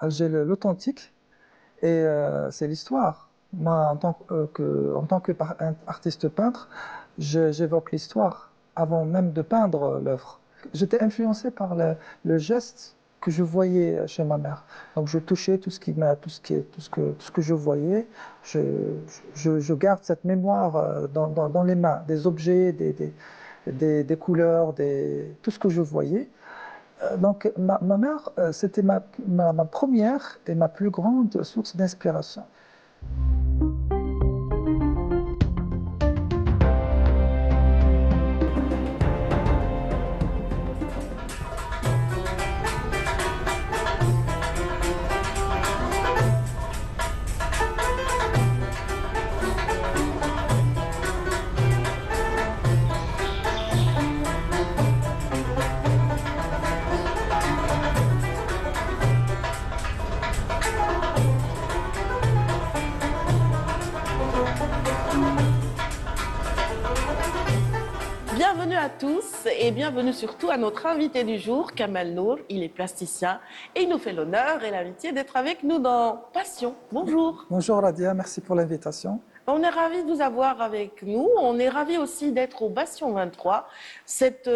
J'ai l'authentique et c'est l'histoire. Moi, en tant que artiste peintre, j'évoque l'histoire avant même de peindre l'œuvre. J'étais influencé par le geste que je voyais chez ma mère. Donc je touchais tout ce qui m'a, tout ce que je voyais. Je, je garde cette mémoire dans les mains, des objets, des couleurs, tout ce que je voyais. Donc ma mère, c'était ma première et ma plus grande source d'inspiration. Bienvenue à tous et bienvenue surtout à notre invité du jour, Kamal Nour. Il est plasticien et il nous fait l'honneur et l'amitié d'être avec nous dans Passion. Bonjour. Bonjour Radia, merci pour l'invitation. On est ravis de vous avoir avec nous. On est ravis aussi d'être au Bastion 23, cet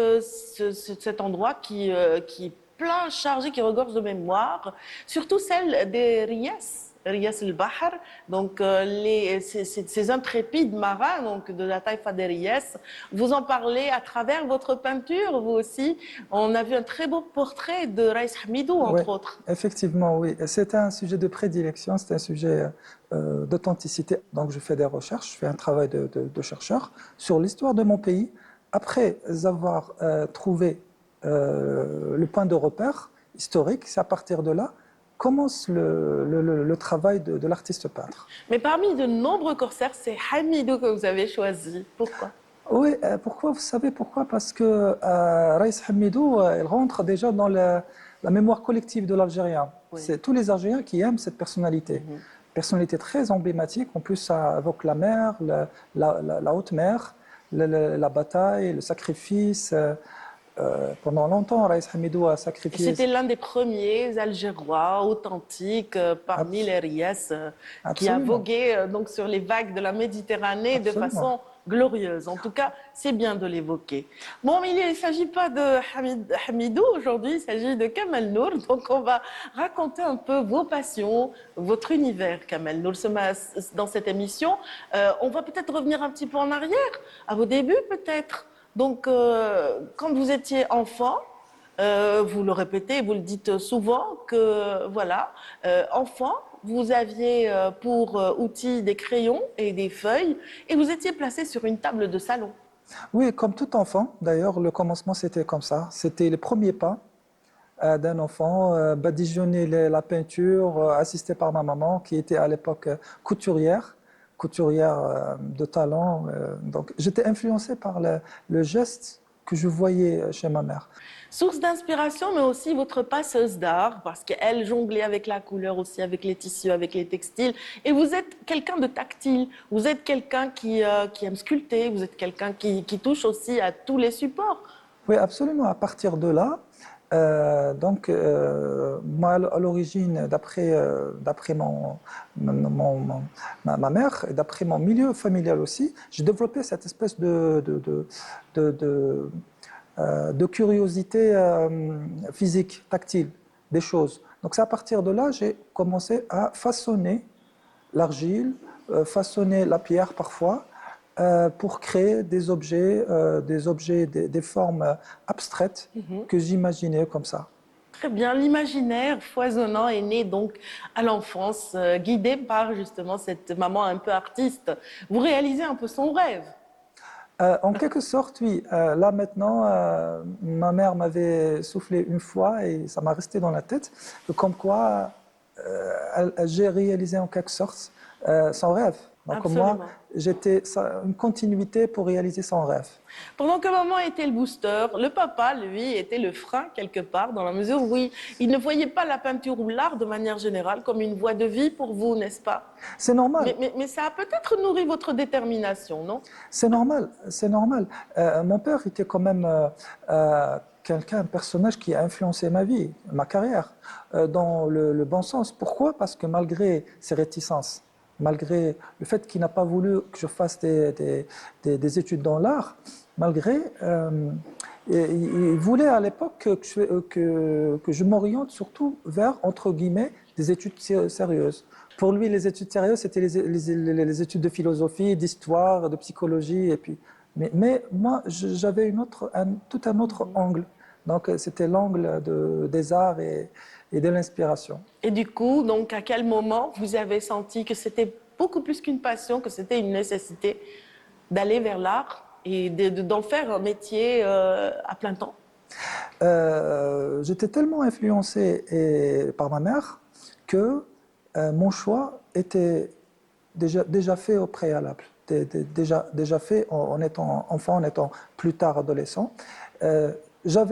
endroit qui est plein, chargé, qui regorge de mémoire, surtout celle des Riyas el-Bahar, donc ces intrépides marins donc de la taïfa des Riyas. Vous en parlez à travers votre peinture, vous aussi. On a vu un très beau portrait de Raïs Hamidou, entre autres. Effectivement, oui. C'est un sujet de prédilection, c'est un sujet d'authenticité. Donc je fais des recherches, je fais un travail de chercheur sur l'histoire de mon pays. Après avoir trouvé le point de repère historique, c'est à partir de là commence le travail de l'artiste peintre. Mais parmi de nombreux corsaires, c'est Hamidou que vous avez choisi. Pourquoi? Oui, pourquoi? Vous savez pourquoi? Parce que Raïs Hamidou, il rentre déjà dans la mémoire collective de l'Algérien. Oui. C'est tous les Algériens qui aiment cette personnalité. Personnalité très emblématique. En plus, ça évoque la mer, la haute mer, la bataille, le sacrifice. Pendant longtemps, Raïs Hamidou a sacrifié. C'était l'un des premiers Algérois authentiques parmi les Riyas qui a vogué donc sur les vagues de la Méditerranée de façon glorieuse. En tout cas, c'est bien de l'évoquer. Bon, mais il ne s'agit pas de Hamidou aujourd'hui, il s'agit de Kamal Nour. Donc, on va raconter un peu vos passions, votre univers, Kamal Nour, dans cette émission. On va peut-être revenir un petit peu en arrière, à vos débuts peut-être. Donc, quand vous étiez enfant, vous le répétez, vous le dites souvent, que voilà, enfant, vous aviez pour outils des crayons et des feuilles, et vous étiez placé sur une table de salon. Oui, comme tout enfant, d'ailleurs, le commencement c'était comme ça. C'était les premiers pas d'un enfant, badigeonner la peinture, assisté par ma maman qui était à l'époque couturière de talent. Donc j'étais influencé par le geste que je voyais chez ma mère. Source d'inspiration, mais aussi votre passeuse d'art, parce qu'elle jonglait avec la couleur aussi, avec les tissus, avec les textiles. Et vous êtes quelqu'un de tactile, vous êtes quelqu'un qui aime sculpter, vous êtes quelqu'un qui touche aussi à tous les supports. Oui, absolument. À partir de là, moi, à l'origine, d'après ma mère et d'après mon milieu familial aussi, j'ai développé cette espèce de curiosité physique, tactile, des choses. Donc c'est à partir de là j'ai commencé à façonner l'argile, façonner la pierre parfois, pour créer des objets, des formes abstraites que j'imaginais comme ça. Très bien, l'imaginaire foisonnant est né donc à l'enfance, guidé par justement cette maman un peu artiste. Vous réalisez un peu son rêve. En quelque sorte, oui. Là maintenant, ma mère m'avait soufflé une fois et ça m'a resté dans la tête, comme quoi j'ai réalisé en quelque sorte son rêve. Donc Absolument. moi, j'étais une continuité pour réaliser son rêve. Pendant que maman était le booster, le papa, lui, était le frein quelque part, dans la mesure où il ne voyait pas la peinture ou l'art de manière générale comme une voie de vie pour vous, n'est-ce pas? C'est normal. Mais ça a peut-être nourri votre détermination, non? C'est normal, c'est normal. Mon père était quand même un personnage qui a influencé ma vie, ma carrière, dans le bon sens. Pourquoi? Parce que malgré ses réticences, malgré le fait qu'il n'a pas voulu que je fasse des études dans l'art, malgré, il voulait à l'époque que je m'oriente surtout vers, entre guillemets, des études sérieuses. Pour lui, les études sérieuses, c'était les études de philosophie, d'histoire, de psychologie, et puis. Mais moi, j'avais tout un autre angle. Donc, c'était l'angle des arts et de l'inspiration. Et du coup, donc, à quel moment vous avez senti que c'était beaucoup plus qu'une passion, que c'était une nécessité d'aller vers l'art et d'en faire un métier à plein temps? J'étais tellement influencé par ma mère que mon choix était déjà fait au préalable, déjà fait en étant enfant, en étant plus tard adolescent. Je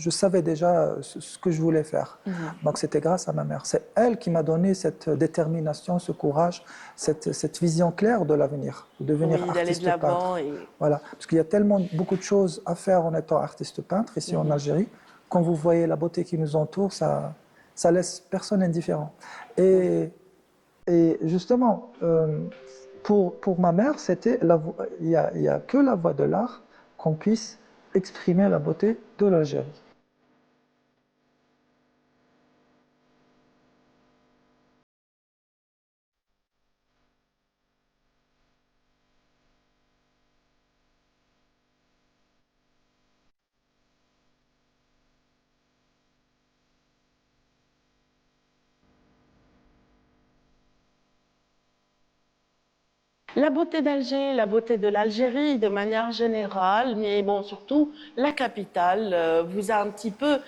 savais déjà ce que je voulais faire. Donc c'était grâce à ma mère. C'est elle qui m'a donné cette détermination, ce courage, cette vision claire de l'avenir, de devenir artiste peintre. Voilà, parce qu'il y a tellement beaucoup de choses à faire en étant artiste peintre ici en Algérie. Quand vous voyez la beauté qui nous entoure, ça laisse personne indifférent. Et justement, pour ma mère, il y a que la voie de l'art qu'on puisse exprimer la beauté de l'Algérie. La beauté d'Alger, la beauté de l'Algérie de manière générale, mais bon, surtout la capitale vous a un petit peu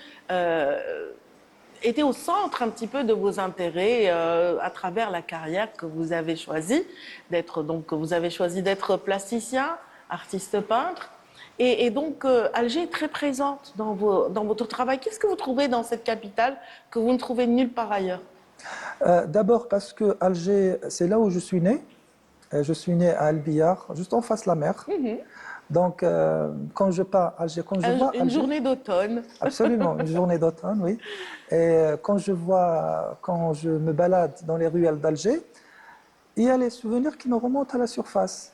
été au centre un petit peu de vos intérêts à travers la carrière que vous avez choisie d'être. Donc, vous avez choisi d'être plasticien, artiste peintre. Et donc, Alger est très présente dans votre travail. Qu'est-ce que vous trouvez dans cette capitale que vous ne trouvez nulle part ailleurs? D'abord parce que Alger, c'est là où je suis né. Je suis né à Al-Biyar, juste en face de la mer. Donc, quand je pars à Alger, quand je vois Une Alger, journée d'automne. absolument, une journée d'automne, oui. Et quand je me balade dans les ruelles d'Alger, il y a les souvenirs qui me remontent à la surface.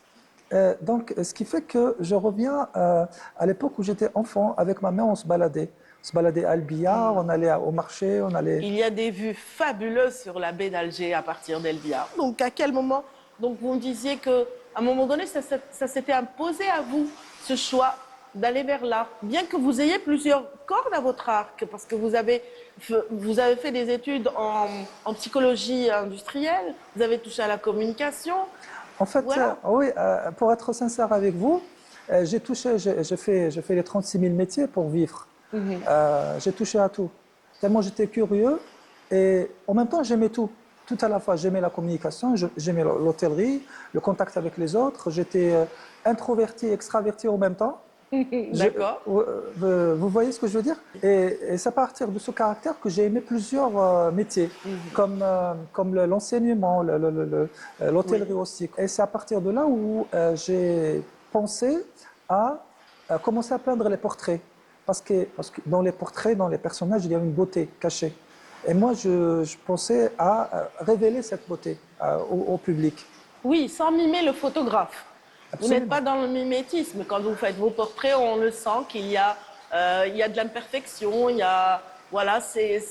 Donc, ce qui fait que je reviens à l'époque où j'étais enfant, avec ma mère, on se baladait. On se baladait à Al-Biyar, on allait au marché, on allait... Il y a des vues fabuleuses sur la baie d'Alger à partir d'El Biar. Donc, à quel moment, donc vous me disiez qu'à un moment donné, ça s'était imposé à vous, ce choix d'aller vers l'art, bien que vous ayez plusieurs cordes à votre arc, parce que vous avez fait des études en psychologie industrielle, vous avez touché à la communication. En fait, Voilà. oui, pour être sincère avec vous, j'ai fait les 36 000 métiers pour vivre. J'ai touché à tout. Tellement j'étais curieux et en même temps j'aimais tout. Tout à la fois, j'aimais la communication, j'aimais l'hôtellerie, le contact avec les autres. J'étais introverti et extraverti en même temps. D'accord. Vous voyez ce que je veux dire? Et c'est à partir de ce caractère que j'ai aimé plusieurs métiers, comme l'enseignement, l'hôtellerie aussi. Et c'est à partir de là où j'ai pensé à commencer à peindre les portraits. Parce que dans les portraits, dans les personnages, il y a une beauté cachée. Et moi, je pensais à révéler cette beauté au public. Oui, sans mimer le photographe. Absolument. Vous n'êtes pas dans le mimétisme. Quand vous faites vos portraits, on le sent qu'il y a de l'imperfection, voilà, c'est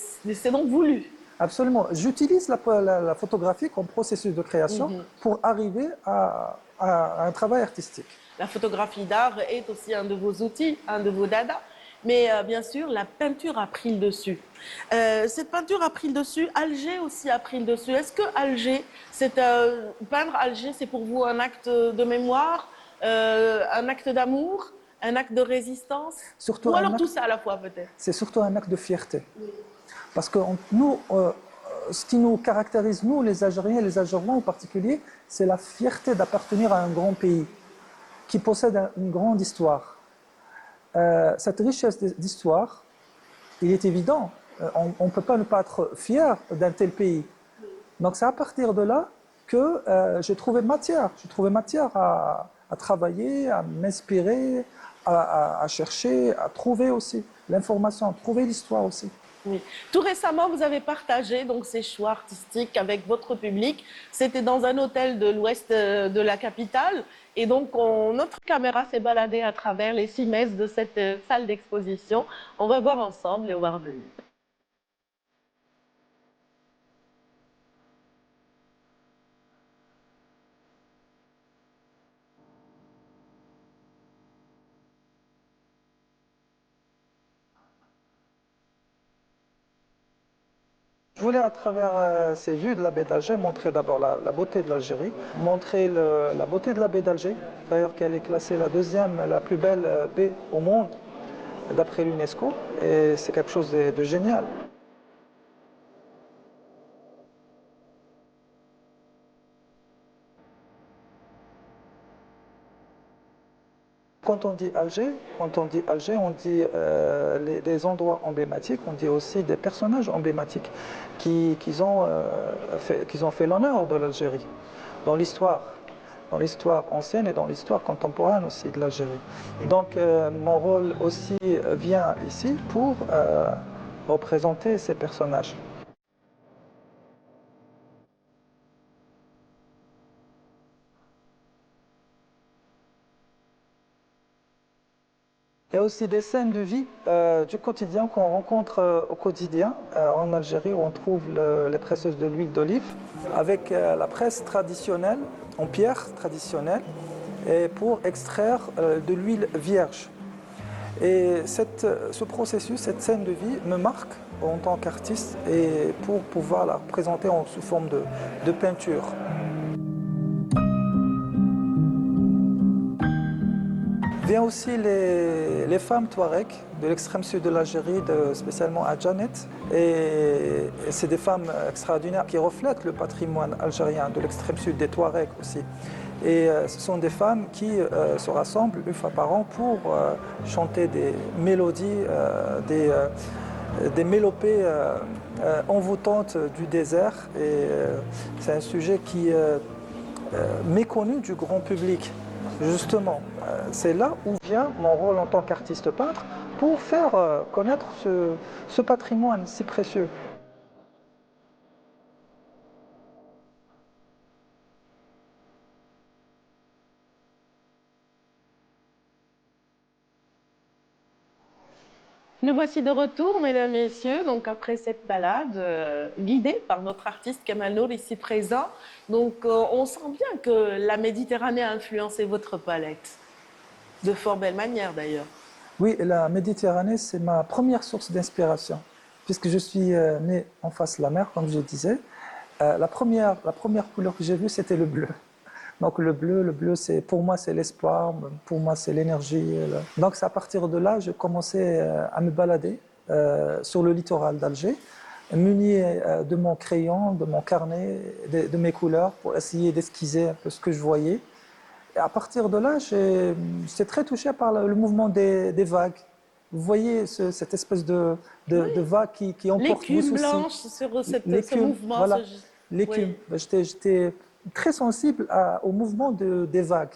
donc voulu. Absolument. J'utilise la photographie comme processus de création pour arriver à un travail artistique. La photographie d'art est aussi un de vos outils, un de vos dadas. Mais bien sûr, la peinture a pris le dessus. Cette peinture a pris le dessus. Alger aussi a pris le dessus. Est-ce que Alger, peindre Alger, c'est pour vous un acte de mémoire, un acte d'amour, un acte de résistance, ou alors tout ça à la fois peut-être? C'est surtout un acte de fierté. Oui. Parce que nous, ce qui nous caractérise, nous, les Algériens et les Algériens en particulier, c'est la fierté d'appartenir à un grand pays qui possède une grande histoire. Cette richesse d'histoire, il est évident, on ne peut pas ne pas être fier d'un tel pays. Donc c'est à partir de là que j'ai trouvé matière à travailler, à m'inspirer, à chercher, à trouver aussi l'information, à trouver l'histoire aussi. Oui. Tout récemment, vous avez partagé donc ces choix artistiques avec votre public. C'était dans un hôtel de l'ouest de la capitale. Et donc, notre caméra s'est baladée à travers les 6 messes de cette salle d'exposition. On va voir ensemble et on va revenir. Je voulais, à travers ces vues de la baie d'Alger, montrer d'abord la beauté de l'Algérie, montrer la beauté de la baie d'Alger, d'ailleurs qu'elle est classée la deuxième, la plus belle baie au monde, d'après l'UNESCO, et c'est quelque chose de génial. Quand on dit Alger, on dit des endroits emblématiques, on dit aussi des personnages emblématiques qui ont fait l'honneur de l'Algérie dans l'histoire ancienne et dans l'histoire contemporaine aussi de l'Algérie. Donc mon rôle aussi vient ici pour représenter ces personnages. Il y a aussi des scènes de vie du quotidien qu'on rencontre au quotidien. En Algérie, où on trouve les presseuses de l'huile d'olive avec la presse traditionnelle, en pierre traditionnelle, et pour extraire de l'huile vierge. Et ce processus, cette scène de vie me marque en tant qu'artiste et pour pouvoir la représenter sous forme de peinture. Vient aussi les femmes touareg de l'extrême sud de l'Algérie, spécialement à Djanet. Et c'est des femmes extraordinaires qui reflètent le patrimoine algérien de l'extrême sud, des Touaregs aussi. Et ce sont des femmes qui se rassemblent une fois par an pour chanter des mélodies, des mélopées envoûtantes du désert. Et c'est un sujet qui est méconnu du grand public. Justement, c'est là où vient mon rôle en tant qu'artiste peintre pour faire connaître ce patrimoine si précieux. Nous voici de retour, mesdames et messieurs, donc après cette balade guidée par notre artiste Kemal Nour ici présent. Donc on sent bien que la Méditerranée a influencé votre palette, de fort belle manière d'ailleurs. Oui, la Méditerranée, c'est ma première source d'inspiration, puisque je suis né en face de la mer, comme je disais. La première couleur que j'ai vue, c'était le bleu. Donc le bleu, pour moi, c'est l'espoir, pour moi, c'est l'énergie. Donc c'est à partir de là, j'ai commencé à me balader sur le littoral d'Alger, muni de mon crayon, de mon carnet, de mes couleurs, pour essayer d'esquisser un peu ce que je voyais. Et à partir de là, j'étais très touché par le mouvement des vagues. Vous voyez cette espèce de vague qui emporte vos soucis. L'écume blanche sur ce mouvement. Voilà, l'écume. Oui. J'étais très sensible au mouvement des vagues.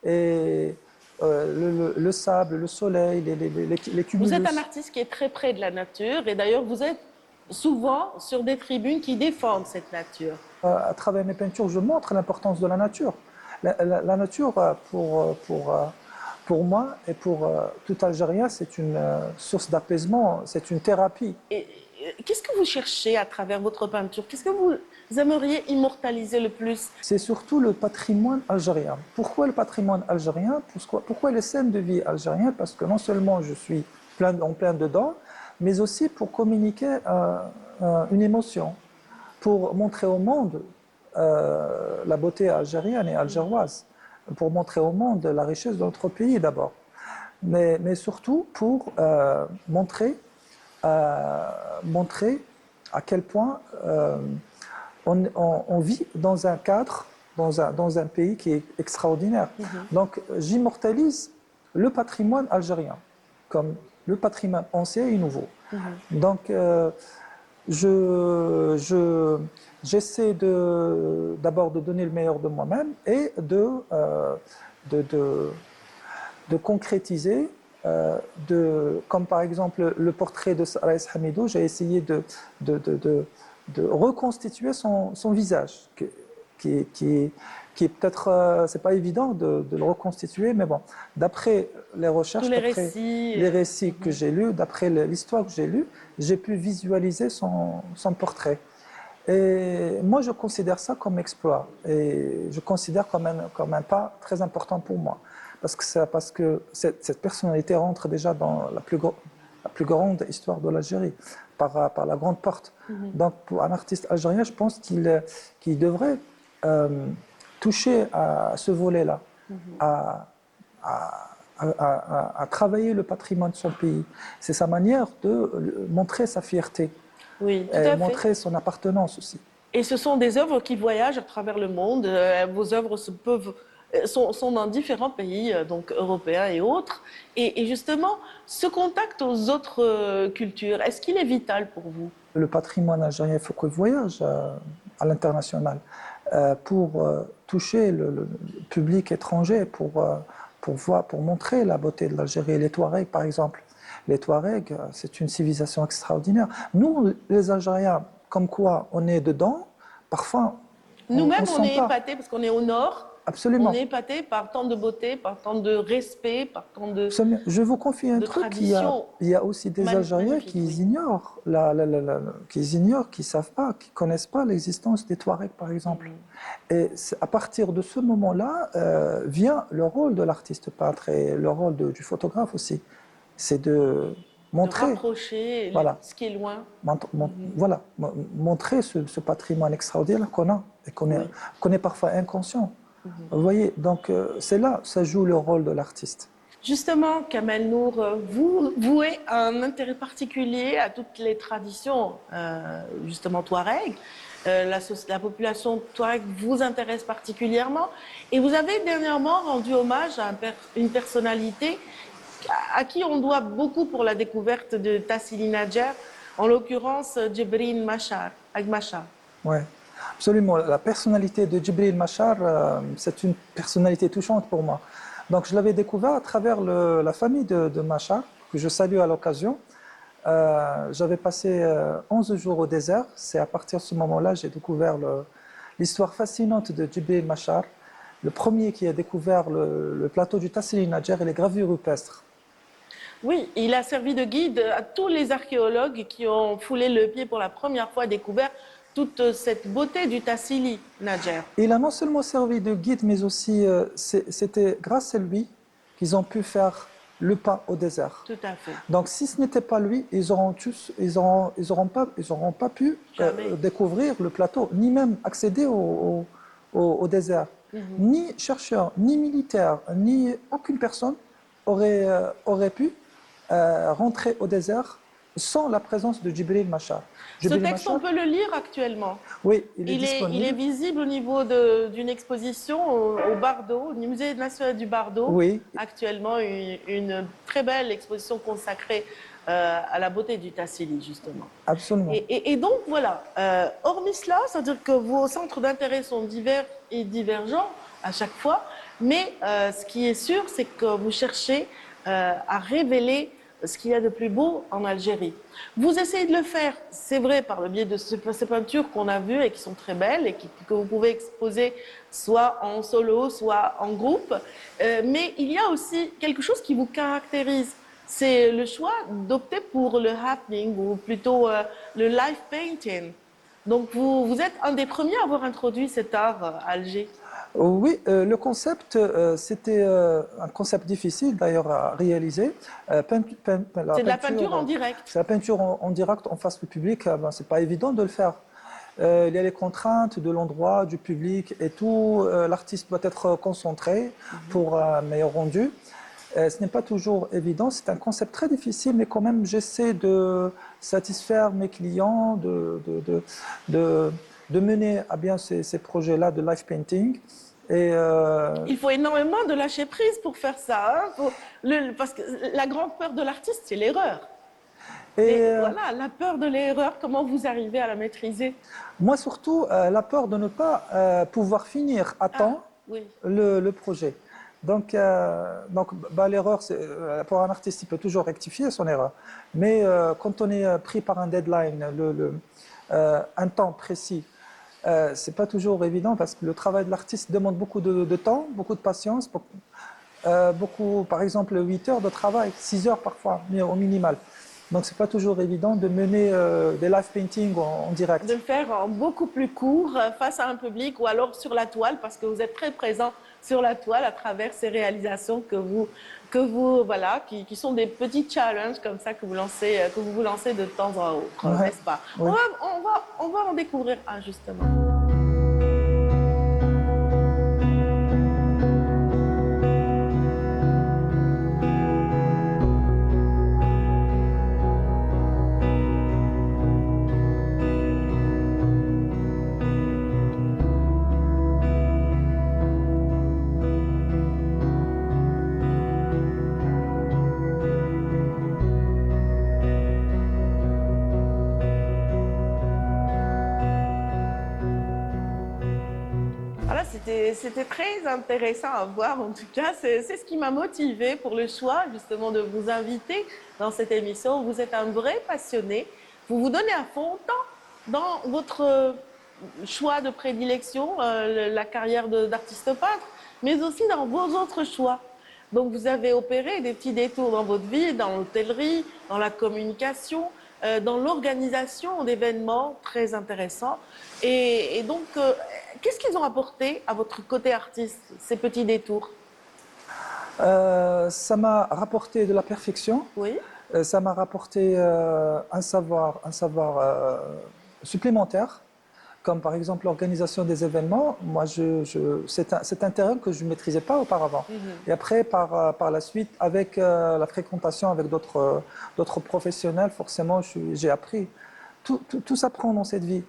Et le sable, le soleil, les cumulus. Vous êtes un artiste qui est très près de la nature et d'ailleurs vous êtes souvent sur des tribunes qui défendent cette nature. À travers mes peintures, je montre l'importance de la nature. La nature, pour moi et pour tout Algérien, c'est une source d'apaisement, c'est une thérapie. Et qu'est-ce que vous cherchez à travers votre peinture? Qu'est-ce que vous aimeriez immortaliser le plus? C'est surtout le patrimoine algérien. Pourquoi le patrimoine algérien? Pourquoi les scènes de vie algériennes? Parce que non seulement je suis en plein dedans, mais aussi pour communiquer une émotion, pour montrer au monde la beauté algérienne et algéroise, pour montrer au monde la richesse de notre pays d'abord, mais surtout pour montrer à quel point on vit dans un cadre, dans un pays qui est extraordinaire. Donc j'immortalise le patrimoine algérien, comme le patrimoine ancien et nouveau. Donc j'essaie d'abord de donner le meilleur de moi-même et de concrétiser, comme par exemple le portrait de Raïs Hamidou, j'ai essayé de reconstituer son visage, qui est peut-être, c'est pas évident de le reconstituer, mais bon, d'après les Tous recherches, les d'après récits. les récits que j'ai lus, d'après l'histoire que j'ai lue, j'ai pu visualiser son portrait. Et moi, je considère ça comme exploit, et je considère comme un pas très important pour moi, parce que cette personnalité rentre déjà dans la plus grande histoire de l'Algérie, par la grande porte. Donc, pour un artiste algérien, je pense qu'il devrait toucher à ce volet-là, à, à, à travailler le patrimoine de son pays. C'est sa manière de montrer sa fierté Oui, tout et à fait. montrer son appartenance aussi. Et ce sont des œuvres qui voyagent à travers le monde. Vos œuvres sont dans différents pays, donc européens et autres. Et justement, ce contact aux autres cultures, est-ce qu'il est vital pour vous? Le patrimoine algérien, il faut qu'il voyage à l'international pour toucher le public étranger, pour montrer la beauté de l'Algérie. Les Touaregs, par exemple. Les Touaregs, c'est une civilisation extraordinaire. Nous, les Algériens, comme quoi on est dedans, parfois on ne Nous-mêmes, on sent est pas. épatés parce qu'on est au nord. On est Absolument. épatés par tant de beauté, par tant de respect, par tant Je vous confie un de truc, tradition il y a aussi des Algériens magnifique. qui Oui. ignorent, qui ne savent pas, qui ne connaissent pas l'existence des Touaregs, par exemple. Et à partir de ce moment-là, vient le rôle de l'artiste peintre et le rôle du photographe aussi. C'est de De montrer, rapprocher voilà, ce qui est loin. voilà, montrer ce patrimoine extraordinaire qu'on a et Oui. qu'on est parfois inconscient. Vous voyez, donc c'est là, ça joue le rôle de l'artiste. Justement, Kamel Nour, vous vouez un intérêt particulier à toutes les traditions, justement touareg. La population touareg vous intéresse particulièrement. Et vous avez dernièrement rendu hommage à une personnalité à qui on doit beaucoup pour la découverte de Tassili Nadjer, en l'occurrence Djibril Machar, Agmachar. Ouais, absolument. La personnalité de Djibril Machar, c'est une personnalité touchante pour moi. Donc, je l'avais découvert à travers la famille de Machar, que je salue à l'occasion. J'avais passé 11 jours au désert. C'est à partir de ce moment-là que j'ai découvert l'histoire fascinante de Djibril Machar, le premier qui a découvert le plateau du Tassili Nadjer et les gravures rupestres. Oui, il a servi de guide à tous les archéologues qui ont foulé le pied pour la première fois, découvert toute cette beauté du Tassili Nadjer. Il a non seulement servi de guide, mais aussi c'était grâce à lui qu'ils ont pu faire le pas au désert. Tout à fait. Donc si ce n'était pas lui, ils auront pas pu découvrir le plateau, ni même accéder au désert. Ni chercheurs, ni militaires, ni aucune personne aurait pu rentrer au désert sans la présence de Djibril Machar. Ce texte, on peut le lire actuellement. Oui, il est disponible. Il est visible au niveau d'une exposition au Bardo, au Musée national du Bardo. Oui. Actuellement, une très belle exposition consacrée à la beauté du Tassili, justement. Absolument. Et donc, voilà, hormis cela, c'est-à-dire que vos centres d'intérêt sont divers et divergents à chaque fois, mais ce qui est sûr, c'est que vous cherchez à révéler ce qu'il y a de plus beau en Algérie. Vous essayez de le faire, c'est vrai, par le biais de ces peintures qu'on a vues et qui sont très belles et que vous pouvez exposer soit en solo, soit en groupe. Mais il y a aussi quelque chose qui vous caractérise. C'est le choix d'opter pour le happening ou plutôt le live painting. Donc vous êtes un des premiers à avoir introduit cet art à Alger. Oui, le concept, c'était un concept difficile d'ailleurs à réaliser. C'est de la peinture en direct. C'est la peinture en direct en face du public. Ben, c'est pas évident de le faire. Il y a les contraintes de l'endroit, du public et tout. L'artiste doit être concentré pour un meilleur rendu. Ce n'est pas toujours évident. C'est un concept très difficile, mais quand même, j'essaie de satisfaire mes clients, de mener à bien ces projets-là de live painting. Il faut énormément de lâcher prise pour faire ça, hein. Parce que la grande peur de l'artiste, c'est l'erreur. Et voilà, la peur de l'erreur, comment vous arrivez à la maîtriser? Moi, surtout, la peur de ne pas pouvoir finir à temps le projet. Donc, l'erreur, pour un artiste, il peut toujours rectifier son erreur. Mais quand on est pris par un deadline, un temps précis, c'est pas toujours évident parce que le travail de l'artiste demande beaucoup de temps, beaucoup de patience, beaucoup, par exemple, 8 heures de travail, 6 heures parfois, mais au minimal. Donc, c'est pas toujours évident de mener des live paintings en direct. De le faire en beaucoup plus court face à un public ou alors sur la toile parce que vous êtes très présent sur la toile à travers ces réalisations voilà, qui sont des petits challenges comme ça que vous vous lancez de temps en autre, Ouais. n'est-ce pas? Oui. On va en découvrir un justement. Voilà, c'était très intéressant à voir. En tout cas, c'est ce qui m'a motivée pour le choix justement de vous inviter dans cette émission. Vous êtes un vrai passionné. Vous vous donnez à fond tant dans votre choix de prédilection, la carrière d'artiste peintre, mais aussi dans vos autres choix. Donc, vous avez opéré des petits détours dans votre vie, dans l'hôtellerie, dans la communication, dans l'organisation d'événements très intéressants. Et donc, qu'est-ce qu'ils ont apporté à votre côté artiste, ces petits détours? Ça m'a rapporté de la perfection. Oui. Ça m'a rapporté un savoir supplémentaire, comme par exemple l'organisation des événements. Moi, c'est un terrain que je ne maîtrisais pas auparavant. Et après, par la suite, avec la fréquentation avec d'autres professionnels, forcément, j'ai appris. Tout s'apprend dans cette vie.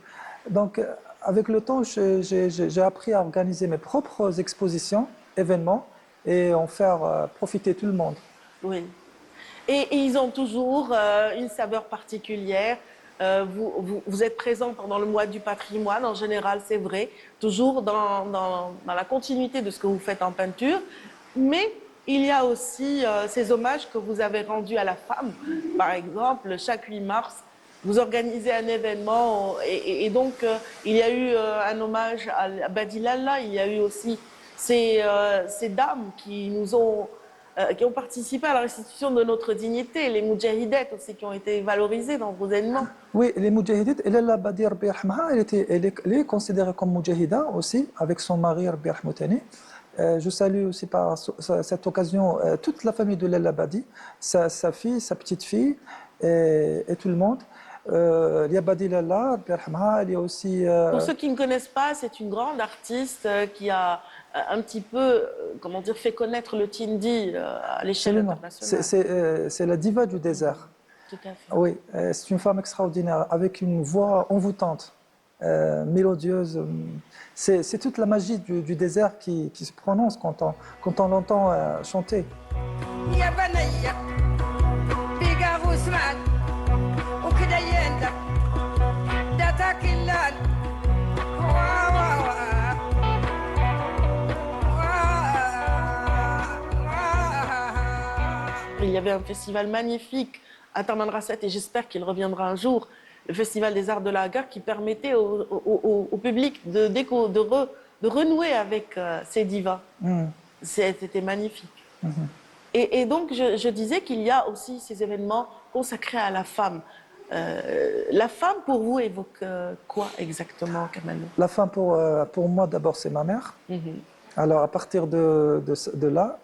Donc, avec le temps, j'ai appris à organiser mes propres expositions, événements, et en faire profiter tout le monde. Oui. Et ils ont toujours une saveur particulière. Vous êtes présent pendant le mois du patrimoine, en général, c'est vrai, toujours dans la continuité de ce que vous faites en peinture. Mais il y a aussi ces hommages que vous avez rendus à la femme. Par exemple, chaque 8 mars, vous organisez un événement et donc il y a eu un hommage à Badilala. Il y a eu aussi ces dames qui ont participé à la restitution de notre dignité, les moudjahidettes aussi qui ont été valorisées dans vos événements. Oui, les moudjahidettes, Lalla Badi Rabbi yarhamha, elle est considérée comme moudjahida aussi, avec son mari Rabbi yarhamutani. Je salue aussi par cette occasion toute la famille de Lalla Badi, sa fille, sa petite-fille et tout le monde. Il y a Badi Lalla, Rabbi yarhamha, il y a aussi... Pour ceux qui ne connaissent pas, c'est une grande artiste qui a un petit peu, comment dire, fait connaître le Tindi à l'échelle internationale. C'est la diva du désert. Tout à fait. Oui, c'est une femme extraordinaire, avec une voix envoûtante, mélodieuse. C'est toute la magie du désert qui se prononce quand on l'entend chanter. Il y avait un festival magnifique à Tamanrasset et j'espère qu'il reviendra un jour, le Festival des Arts de la Hagar, qui permettait au public de renouer avec ces divas. C'était magnifique. Et donc, je disais qu'il y a aussi ces événements consacrés à la femme. La femme, pour vous, évoque quoi exactement, Kamal? La femme, pour moi, d'abord, c'est ma mère. Alors, à partir de là,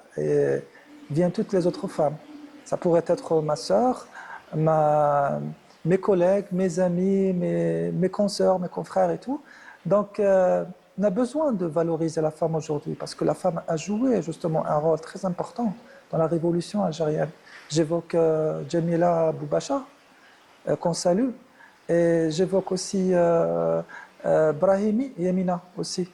viennent toutes les autres femmes. Ça pourrait être ma sœur, mes collègues, mes amis, mes consoeurs, mes confrères et tout. Donc, on a besoin de valoriser la femme aujourd'hui parce que la femme a joué justement un rôle très important dans la révolution algérienne. J'évoque Jamila Boubacha, qu'on salue, et j'évoque aussi Brahimi Yamina aussi.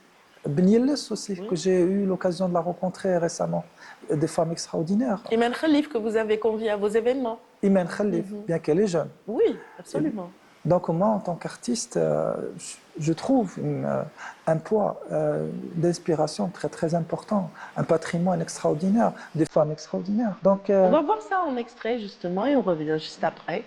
Bnielles aussi, que j'ai eu l'occasion de la rencontrer récemment. Des femmes extraordinaires. Imen Khalif, que vous avez convié à vos événements. Imen Khalif, bien qu'elle est jeune. Oui, absolument. Donc moi, en tant qu'artiste, je trouve un poids d'inspiration très très important, un patrimoine extraordinaire, des femmes extraordinaires. Donc, On va voir ça en extrait justement et on revient juste après.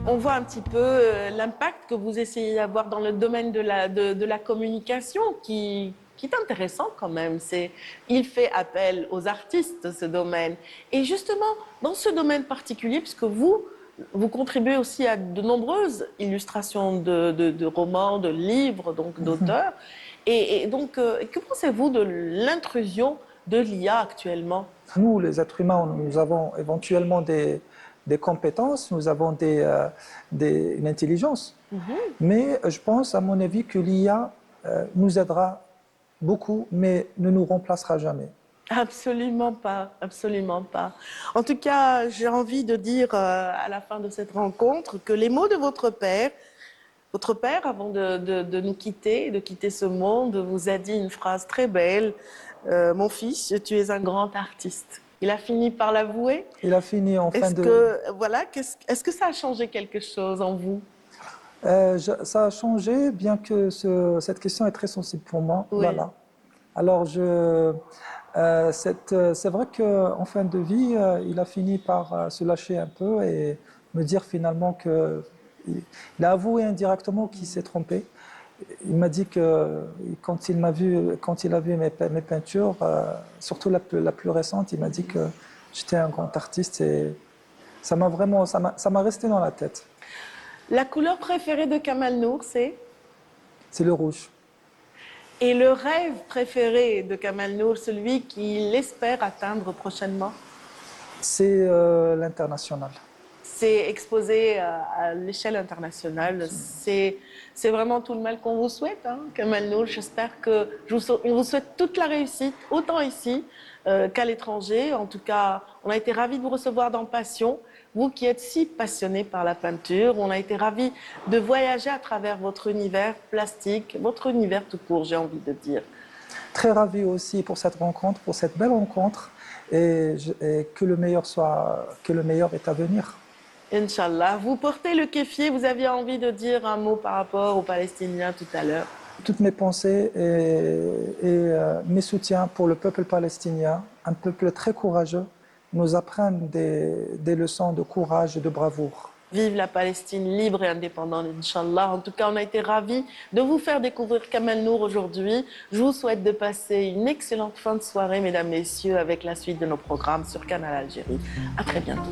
On voit un petit peu l'impact que vous essayez d'avoir dans le domaine de la communication qui est intéressant quand même. Il fait appel aux artistes, ce domaine. Et justement, dans ce domaine particulier, puisque vous contribuez aussi à de nombreuses illustrations de romans, de livres, donc d'auteurs. Et donc, que pensez-vous de l'intrusion de l'IA actuellement? nous, les êtres humains, nous avons éventuellement des compétences, nous avons une intelligence. Mais je pense, à mon avis, que l'IA nous aidera beaucoup, mais ne nous remplacera jamais. Absolument pas, absolument pas. En tout cas, j'ai envie de dire à la fin de cette rencontre que les mots de votre père, avant de nous quitter, de quitter ce monde, vous a dit une phrase très belle. Mon fils, tu es un grand artiste. Il a fini par l'avouer. Il a fini en fin de... Est-ce que ça a changé quelque chose en vous? Ça a changé, bien que cette question est très sensible pour moi. Oui. Voilà. Alors, c'est vrai qu'en fin de vie, il a fini par se lâcher un peu et me dire finalement il a avoué indirectement qu'il s'est trompé. Il m'a dit que quand il a vu mes peintures, surtout la plus récente, il m'a dit que j'étais un grand artiste et ça m'a resté dans la tête. La couleur préférée de Kamal Nour, c'est? C'est le rouge. Et le rêve préféré de Kamal Nour, celui qu'il espère atteindre prochainement? C'est l'international. C'est exposé à l'échelle internationale. C'est vraiment tout le mal qu'on vous souhaite, hein, Kamal Nour. J'espère que on vous souhaite toute la réussite, autant ici qu'à l'étranger. En tout cas, on a été ravis de vous recevoir dans Passion. Vous qui êtes si passionné par la peinture, on a été ravis de voyager à travers votre univers plastique, votre univers tout court, j'ai envie de dire. Très ravi aussi pour cette rencontre, pour cette belle rencontre, et que le meilleur est à venir. Inch'Allah. Vous portez le kéfier, vous aviez envie de dire un mot par rapport aux Palestiniens tout à l'heure. Toutes mes pensées et mes soutiens pour le peuple palestinien, un peuple très courageux, nous apprennent des leçons de courage et de bravoure. Vive la Palestine libre et indépendante, Inch'Allah. En tout cas, on a été ravis de vous faire découvrir Kamal Nour aujourd'hui. Je vous souhaite de passer une excellente fin de soirée, mesdames, messieurs, avec la suite de nos programmes sur Canal Algérie. À très bientôt.